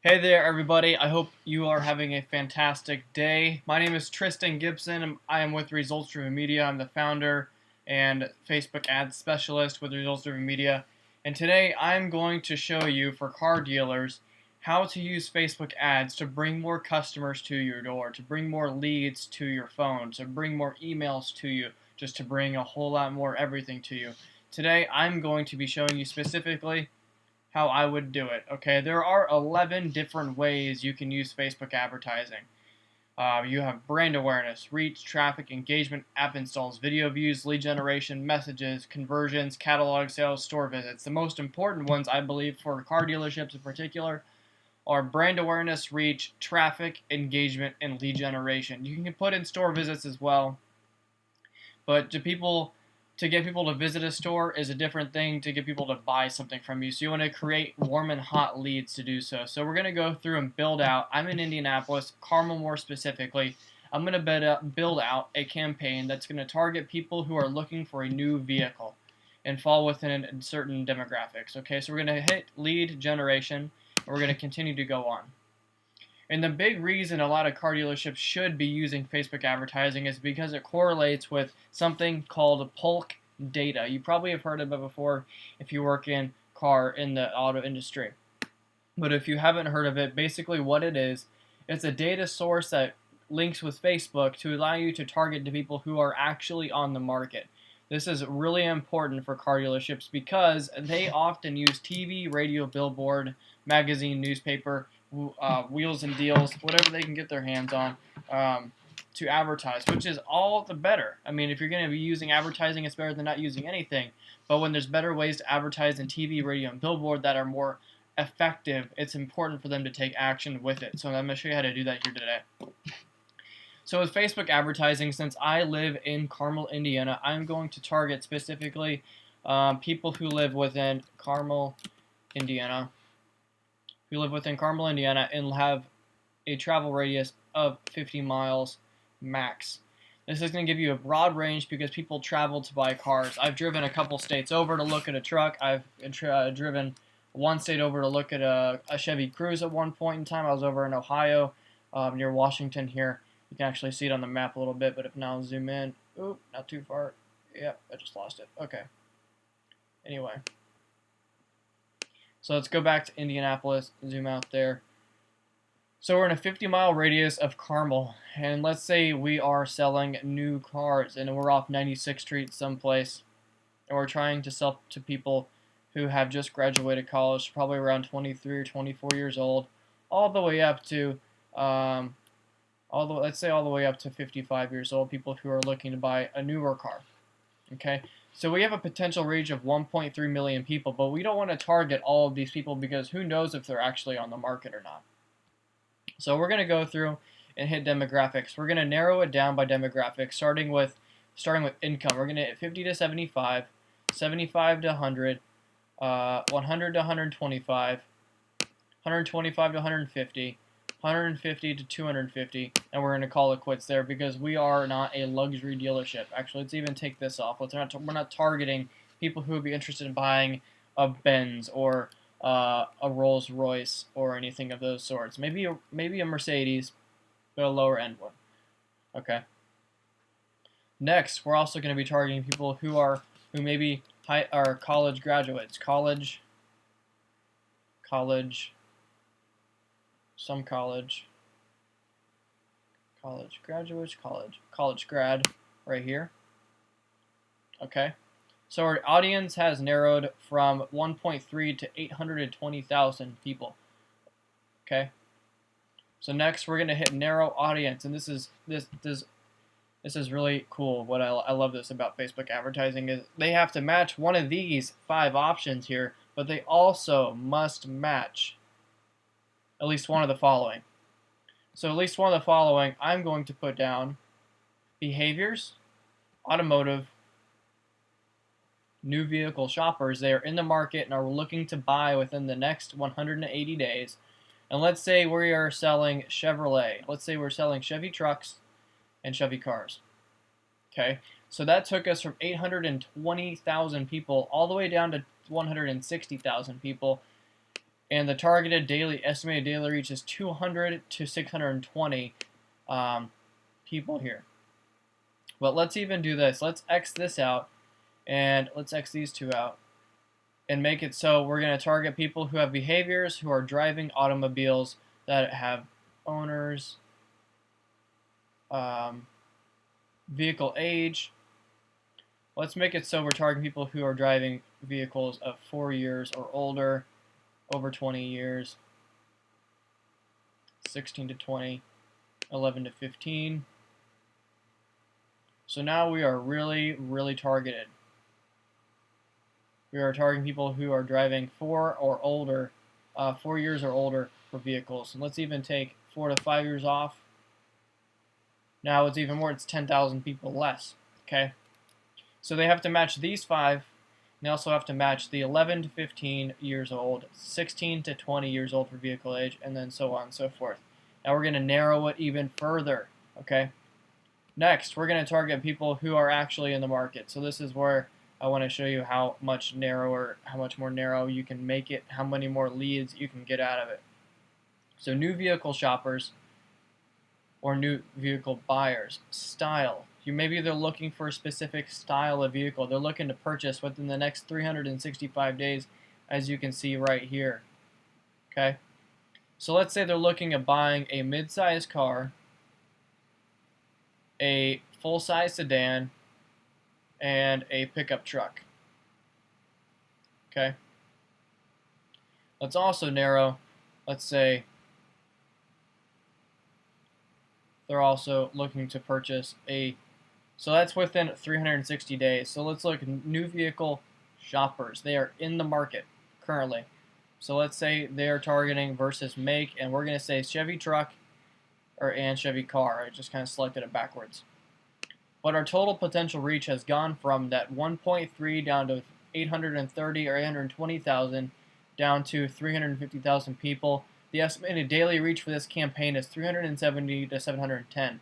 Hey there, everybody. I hope you are having a fantastic day. My name is Tristan Gibson. I am with Results Driven Media. I'm the founder and Facebook ads specialist with Results Driven Media. And today I'm going to show you, for car dealers, how to use Facebook ads to bring more customers to your door, to bring more leads to your phone, to bring more emails to you, just to bring a whole lot more everything to you. Today I'm going to be showing you specifically how I would do it. Okay, there are 11 different ways you can use Facebook advertising. You have brand awareness, reach, traffic, engagement, app installs, video views, lead generation, messages, conversions, catalog sales, store visits. The most important ones, I believe, for car dealerships in particular, are brand awareness, reach, traffic, engagement, and lead generation. You can put in store visits as well, but to get people to visit a store is a different thing to get people to buy something from you. So you want to create warm and hot leads to do so. So we're going to go through and build out. I'm in Indianapolis, Carmel more specifically. I'm going to build out a campaign that's going to target people who are looking for a new vehicle and fall within certain demographics. Okay, so we're going to hit lead generation, and we're going to continue to go on. And the big reason a lot of car dealerships should be using Facebook advertising is because it correlates with something called Polk data. You probably have heard of it before if you work in the auto industry. But if you haven't heard of it, basically what it is, it's a data source that links with Facebook to allow you to target the people who are actually on the market. This is really important for car dealerships because they often use TV, radio, billboard, magazine, newspaper, wheels and deals, whatever they can get their hands on, to advertise, which is all the better. I mean, if you're going to be using advertising, it's better than not using anything. But when there's better ways to advertise in TV, radio, and billboard that are more effective, it's important for them to take action with it. So I'm going to show you how to do that here today. So with Facebook advertising, since I live in Carmel, Indiana, I'm going to target specifically people who live within Carmel, Indiana, and have a travel radius of 50 miles max. This is going to give you a broad range because people travel to buy cars. I've driven a couple states over to look at a truck. I've driven one state over to look at a Chevy Cruze at one point in time. I was over in Ohio, near Washington here. You can actually see it on the map a little bit, but if now I'll zoom in. Oop, not too far. Yep, I just lost it. Okay. Anyway. So let's go back to Indianapolis, zoom out there. So we're in a 50-mile radius of Carmel, and let's say we are selling new cars, and we're off 96th Street someplace, and we're trying to sell to people who have just graduated college, probably around 23 or 24 years old, all the way up to let's say all the way up to 55 years old, people who are looking to buy a newer car. Okay, so we have a potential reach of 1.3 million people, but we don't want to target all of these people because who knows if they're actually on the market or not. So we're going to go through and hit demographics. We're going to narrow it down by demographics, starting with income. We're going to hit 50 to 75, 75 to 100, 100 to 125, 125 to 150, 150 to 250, and we're going to call it quits there because we are not a luxury dealership. Actually, let's even take this off. We're not targeting people who would be interested in buying a Benz or a Rolls Royce or anything of those sorts. Maybe a Mercedes, but a lower end one. Okay. Next, we're also going to be targeting people who maybe are college graduates, some college graduates, college grad right here. Okay, so our audience has narrowed from 1.3 to 820,000 people. Okay, so next we're gonna hit narrow audience, and this is really cool. What I love this about Facebook advertising is they have to match one of these 5 options here, but they also must match at least one of the following. So at least one of the following, I'm going to put down behaviors, automotive, new vehicle shoppers. They are in the market and are looking to buy within the next 180 days. And let's say we are selling Chevrolet. Let's say we're selling Chevy trucks and Chevy cars. Okay, so that took us from 820,000 people all the way down to 160,000 people. and the targeted estimated daily reach is 200 to 620 people here. But let's even do this. Let's X this out, and let's X these two out, and make it so we're going to target people who have behaviors who are driving automobiles that have owners, vehicle age. Let's make it so we're targeting people who are driving vehicles of 4 years or older, over 20 years, 16 to 20, 11 to 15. So now we are really, really targeted. We are targeting people who are driving 4 years or older for vehicles. And let's even take 4 to 5 years off. Now it's even more, it's 10,000 people less, okay? So they have to match these 5, and they also have to match the 11 to 15 years old, 16 to 20 years old for vehicle age, and then so on and so forth. Now we're going to narrow it even further, okay? Next, we're going to target people who are actually in the market. So this is where I want to show you how much more narrow you can make it, how many more leads you can get out of it. So new vehicle shoppers or new vehicle buyers. Style. Maybe they're looking for a specific style of vehicle. They're looking to purchase within the next 365 days, as you can see right here. Okay? So let's say they're looking at buying a mid-size car, a full-size sedan, and a pickup truck. Okay? Let's also narrow, let's say they're also looking to purchase so that's within 360 days. So let's look at new vehicle shoppers. They are in the market currently. So let's say they are targeting versus make, and we're going to say Chevy truck and Chevy car. I just kind of selected it backwards. But our total potential reach has gone from that 1.3 down to 830 or 820,000 down to 350,000 people. The estimated daily reach for this campaign is 370 to 710.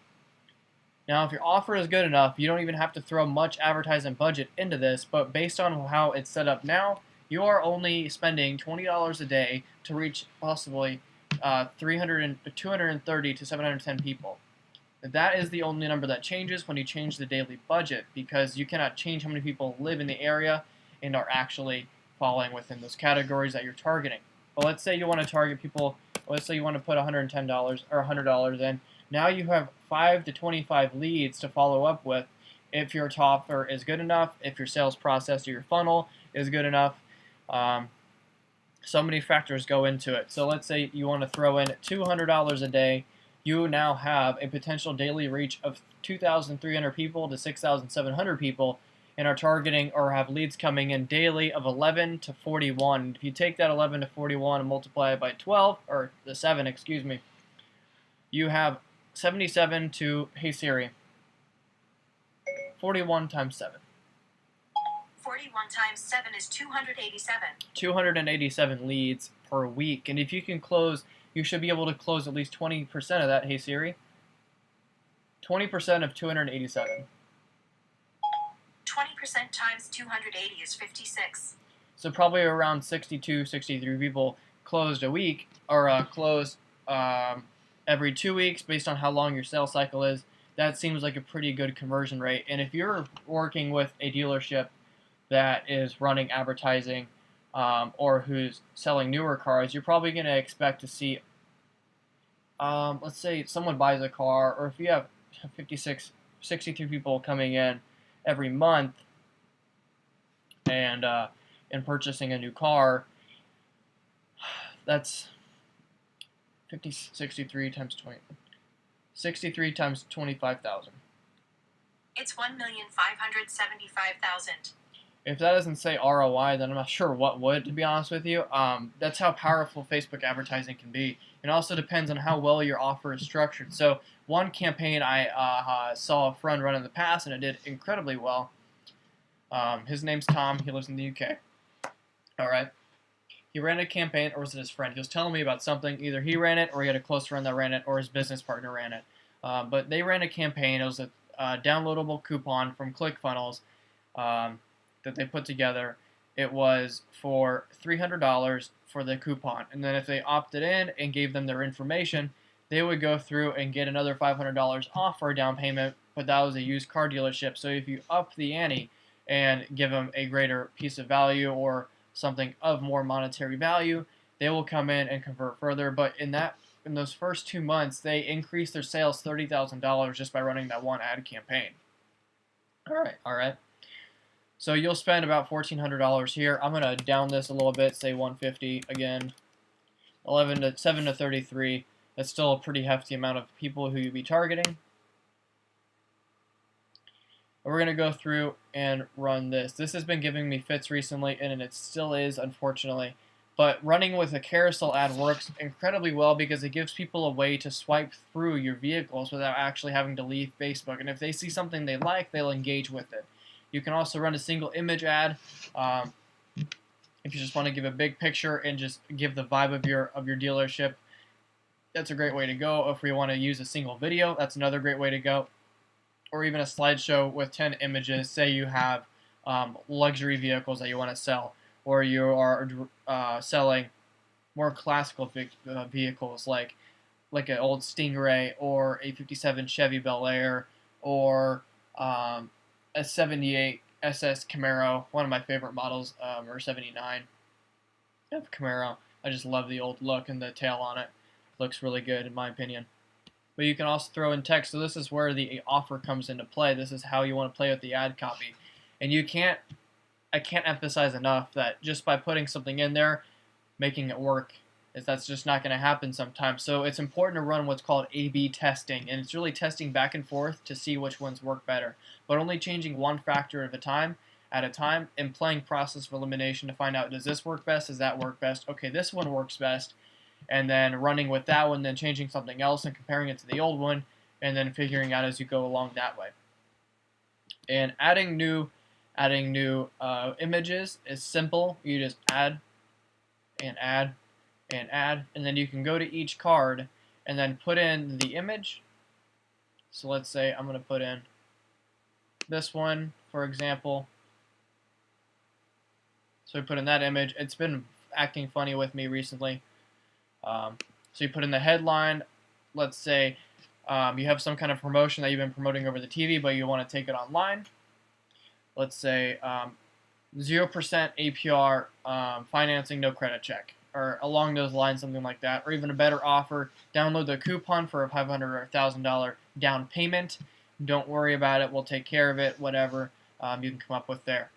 Now, if your offer is good enough, you don't even have to throw much advertising budget into this, but based on how it's set up now, you are only spending $20 a day to reach possibly 230 to 710 people. That is the only number that changes when you change the daily budget, because you cannot change how many people live in the area and are actually falling within those categories that you're targeting. But let's say you want to target people, let's say you want to put $110 or $100 in. Now you have 5 to 25 leads to follow up with if your offer is good enough, if your sales process or your funnel is good enough. So many factors go into it. So let's say you want to throw in $200 a day. You now have a potential daily reach of 2,300 people to 6,700 people, and are targeting or have leads coming in daily of 11 to 41. If you take that 11 to 41 and multiply it by 12, or the 7, excuse me, you have 77 to, hey Siri, 41 times 7. 41 times 7 is 287. 287 leads per week. And if you can close, you should be able to close at least 20% of that, hey Siri. 20% of 287. 20% times 280 is 56. So probably around 62, 63 people closed a week, or closed every 2 weeks based on how long your sales cycle is. That seems like a pretty good conversion rate. And if you're working with a dealership that is running advertising or who's selling newer cars, you're probably going to expect to see, let's say someone buys a car, or if you have 63 people coming in every month and purchasing a new car, that's 63 times 20. 63 times 25,000. It's 1,575,000. If that doesn't say ROI, then I'm not sure what would, to be honest with you. That's how powerful Facebook advertising can be. It also depends on how well your offer is structured. So one campaign I saw a friend run in the past, and it did incredibly well. His name's Tom. He lives in the UK. All right. He ran a campaign, or was it his friend? He was telling me about something. Either he ran it, or he had a close friend that ran it, or his business partner ran it. But they ran a campaign. It was a downloadable coupon from ClickFunnels that they put together. It was for $300 for the coupon. And then if they opted in and gave them their information, they would go through and get another $500 off for a down payment, but that was a used car dealership. So if you up the ante and give them a greater piece of value or something of more monetary value, they will come in and convert further. But in those first 2 months, they increased their sales $30,000 just by running that one ad campaign. All right. So you'll spend about $1,400 here. I'm gonna down this a little bit, say 150 again. 7 to 33. That's still a pretty hefty amount of people who you'll be targeting. We're going to go through and run this. This has been giving me fits recently, and it still is, unfortunately. But running with a carousel ad works incredibly well because it gives people a way to swipe through your vehicles without actually having to leave Facebook. And if they see something they like, they'll engage with it. You can also run a single image ad. If you just want to give a big picture and just give the vibe of your dealership, that's a great way to go. If we want to use a single video, that's another great way to go. Or even a slideshow with 10 images. Say you have luxury vehicles that you want to sell, or you are selling more classical vehicles like an old Stingray or a 57 Chevy Bel Air or a 78 SS Camaro, one of my favorite models, or 79 of Camaro. I just love the old look and the tail on it. Looks really good in my opinion. But you can also throw in text. So this is where the offer comes into play. This is how you want to play with the ad copy. And I can't emphasize enough that just by putting something in there, making it work, that's just not going to happen sometimes. So it's important to run what's called A/B testing. And it's really testing back and forth to see which ones work better. But only changing one factor at a time, and playing process of elimination to find out, does this work best? Does that work best? Okay, this one works best. And then running with that one, then changing something else and comparing it to the old one, and then figuring out as you go along that way. And adding new images is simple. You just add and add and add, and then you can go to each card and then put in the image. So let's say I'm going to put in this one, for example. So we put in that image. It's been acting funny with me recently. So you put in the headline. Let's say you have some kind of promotion that you've been promoting over the TV, but you want to take it online. Let's say 0% APR financing, no credit check, or along those lines, something like that. Or even a better offer, download the coupon for a $500 or $1,000 down payment. Don't worry about it. We'll take care of it, whatever you can come up with there.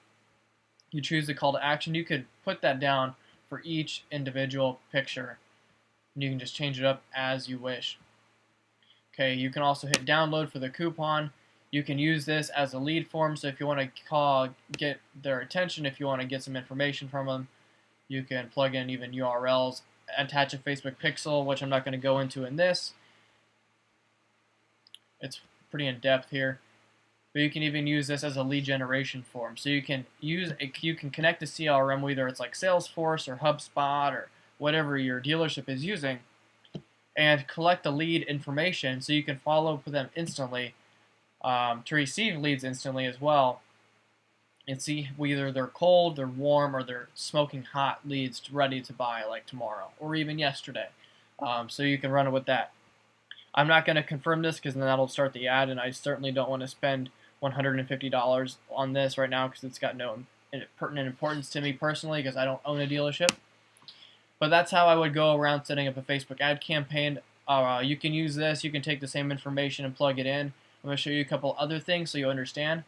You choose the call to action. You could put that down for each individual picture. And you can just change it up as you wish. Okay, you can also hit download for the coupon. You can use this as a lead form, so if you want to get their attention, if you want to get some information from them, you can plug in even URLs, attach a Facebook pixel, which I'm not going to go into in this. It's pretty in-depth here. But you can even use this as a lead generation form. So you can connect to CRM, whether it's like Salesforce or HubSpot or whatever your dealership is using, and collect the lead information so you can follow up with them instantly, to receive leads instantly as well, and see whether they're cold, they're warm, or they're smoking hot leads ready to buy like tomorrow or even yesterday. So you can run it with that. I'm not going to confirm this because then that'll start the ad, and I certainly don't want to spend $150 on this right now because it's got no pertinent importance to me personally because I don't own a dealership. But that's how I would go around setting up a Facebook ad campaign. You can use this. You can take the same information and plug it in. I'm going to show you a couple other things so you understand.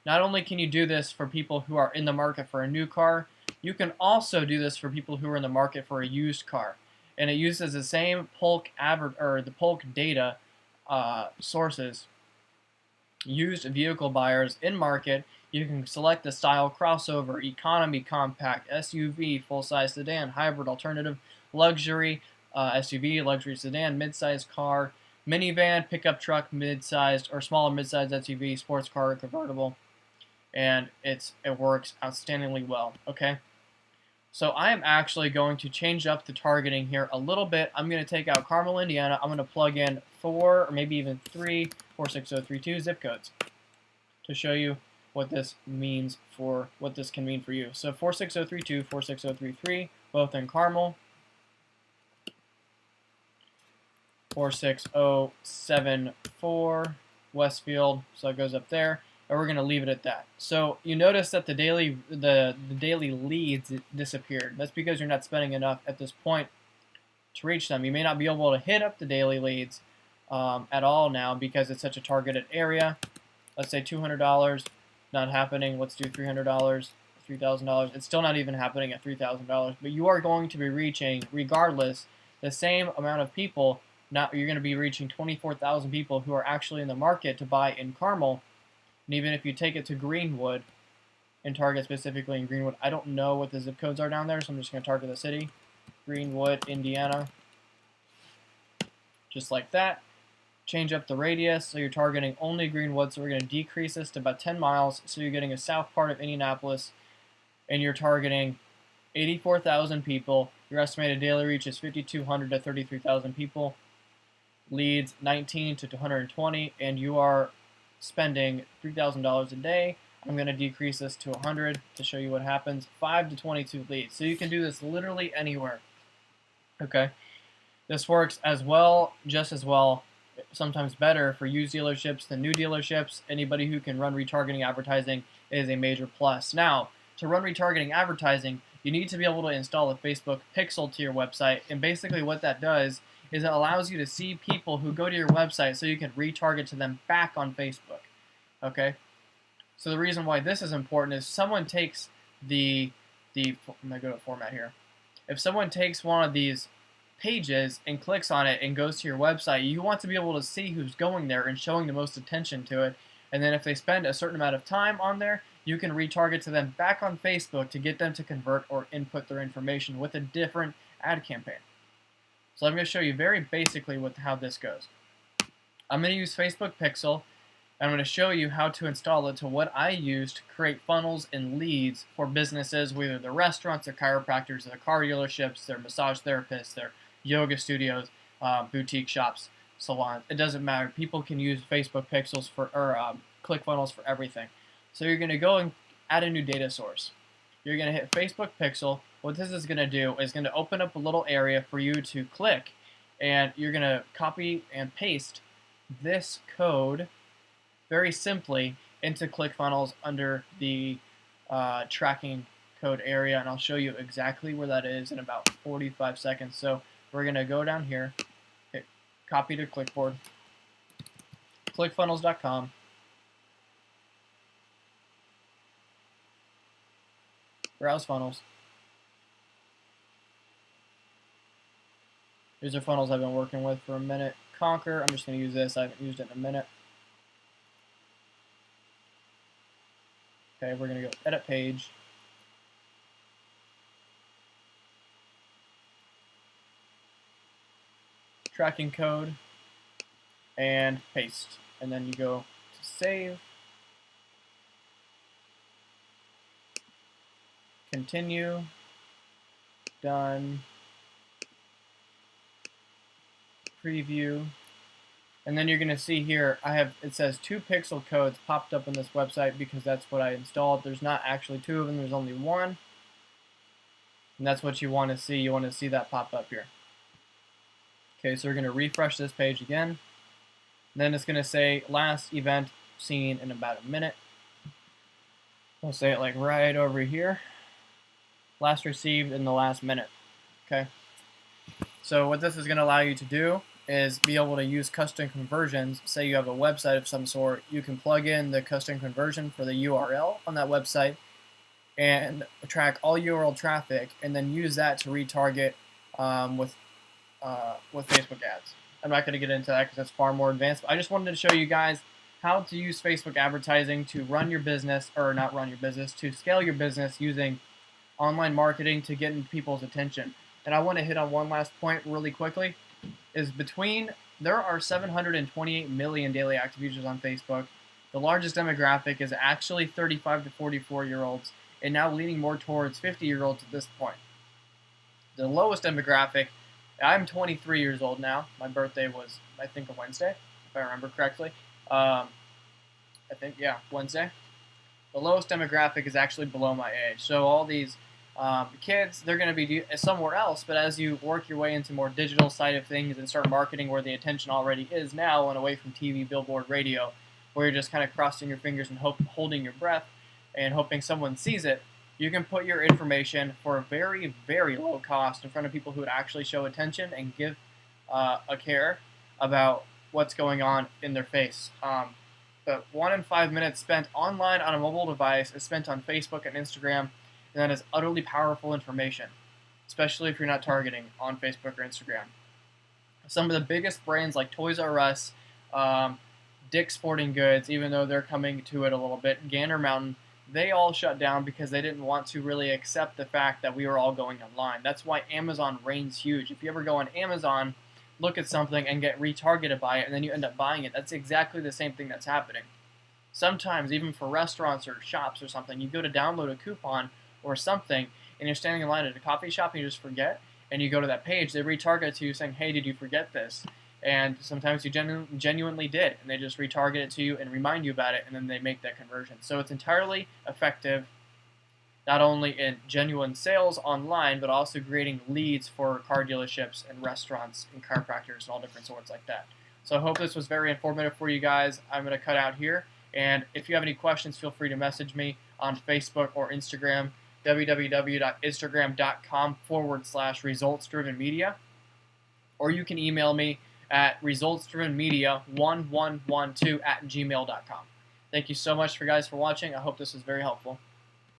Not only can you do this for people who are in the market for a new car, you can also do this for people who are in the market for a used car. And it uses the same Polk data sources. Used vehicle buyers in market. You can select the style: crossover, economy, compact, SUV, full-size sedan, hybrid, alternative, luxury, SUV, luxury sedan, mid-size car, minivan, pickup truck, mid-sized or smaller mid-sized SUV, sports car, convertible, and it works outstandingly well. Okay, so I am actually going to change up the targeting here a little bit. I'm going to take out Carmel, Indiana. I'm going to plug in 4 or maybe even 3 46032 zip codes to show you what this means for what this can mean for you. So 46032, 46033, both in Carmel. 46074 Westfield, so it goes up there, and we're going to leave it at that. So you notice that the daily leads disappeared. That's because you're not spending enough at this point to reach them. You may not be able to hit up the daily leads at all now because it's such a targeted area. Let's say $200, not happening. Let's do $300, $3,000. It's still not even happening at $3,000, but you are going to be reaching, regardless, the same amount of people. Now you're going to be reaching 24,000 people who are actually in the market to buy in Carmel. And even if you take it to Greenwood and target specifically in Greenwood, I don't know what the zip codes are down there, so I'm just going to target the city. Greenwood, Indiana. Just like that. Change up the radius, so you're targeting only Greenwood, so we're going to decrease this to about 10 miles, so you're getting a south part of Indianapolis, and you're targeting 84,000 people. Your estimated daily reach is 5,200 to 33,000 people. Leads 19 to 220, and you are spending $3,000 a day. I'm going to decrease this to 100 to show you what happens. 5 to 22 leads. So you can do this literally anywhere. Okay. This works as well, just as well, sometimes better for used dealerships than new dealerships. Anybody who can run retargeting advertising is a major plus. Now, to run retargeting advertising, you need to be able to install a Facebook pixel to your website, and basically what that does is it allows you to see people who go to your website so you can retarget to them back on Facebook. Okay? So the reason why this is important is someone takes I'm going to go to format here. If someone takes one of these pages and clicks on it and goes to your website, you want to be able to see who's going there and showing the most attention to it. And then if they spend a certain amount of time on there, you can retarget to them back on Facebook to get them to convert or input their information with a different ad campaign. So I'm going to show you very basically how this goes. I'm going to use Facebook Pixel, and I'm going to show you how to install it to what I use to create funnels and leads for businesses, whether they're restaurants, they're chiropractors, they're car dealerships, they're massage therapists, they're yoga studios, boutique shops, salons. It doesn't matter. People can use Facebook Pixels or ClickFunnels for everything. So you're going to go and add a new data source. You're going to hit Facebook Pixel. What this is going to do is going to open up a little area for you to click, and you're going to copy and paste this code very simply into ClickFunnels under the tracking code area, and I'll show you exactly where that is in about 45 seconds. So we're going to go down here, hit copy to clipboard, clickfunnels.com. Browse funnels. These are funnels I've been working with for a minute. Conquer, I'm just going to use this. I haven't used it in a minute. Okay, we're going to go edit page. Tracking code. And paste. And then you go to save. Continue. Done. Preview. And then you're going to see here, it says 2 pixel codes popped up on this website because that's what I installed. There's not actually 2 of them, there's only 1. And that's what you want to see. You want to see that pop up here. Okay, so we're going to refresh this page again. Then it's going to say last event seen in about a minute. We'll say it like right over here. Last received in the last minute. Okay. So what this is going to allow you to do is be able to use custom conversions. Say you have a website of some sort, you can plug in the custom conversion for the URL on that website and track all URL traffic, and then use that to retarget with Facebook ads. I'm not going to get into that because that's far more advanced, but I just wanted to show you guys how to use Facebook advertising to run your business, or not run your business, to scale your business using online marketing to get people's attention. And I want to hit on one last point really quickly, is there are 728 million daily active users on Facebook. The largest demographic is actually 35 to 44-year-olds, and now leaning more towards 50-year-olds at this point. The lowest demographic, I'm 23 years old now. My birthday was, I think, a Wednesday, if I remember correctly. Wednesday. The lowest demographic is actually below my age. So all these Kids, they're going to be somewhere else, but as you work your way into more digital side of things and start marketing where the attention already is now and away from TV, billboard, radio, where you're just kind of crossing your fingers and holding your breath and hoping someone sees it, you can put your information for a very, very low cost in front of people who would actually show attention and give a care about what's going on in their face. But 1 in 5 minutes spent online on a mobile device is spent on Facebook and Instagram, and that is utterly powerful information, especially if you're not targeting on Facebook or Instagram. Some of the biggest brands like Toys R Us, Dick's Sporting Goods, even though they're coming to it a little bit, Gander Mountain, they all shut down because they didn't want to really accept the fact that we were all going online. That's why Amazon reigns huge. If you ever go on Amazon, look at something and get retargeted by it, and then you end up buying it, that's exactly the same thing that's happening. Sometimes, even for restaurants or shops or something, you go to download a coupon or something, and you're standing in line at a coffee shop and you just forget, and you go to that page, they retarget it to you saying, hey, did you forget this? And sometimes you genuinely did, and they just retarget it to you and remind you about it, and then they make that conversion. So it's entirely effective, not only in genuine sales online, but also creating leads for car dealerships and restaurants and chiropractors and all different sorts like that. So I hope this was very informative for you guys. I'm going to cut out here, and if you have any questions, feel free to message me on Facebook or Instagram, www.instagram.com/results-driven-media, or you can email me at resultsdrivenmedia1112@gmail.com. Thank you so much, guys, for watching. I hope this was very helpful.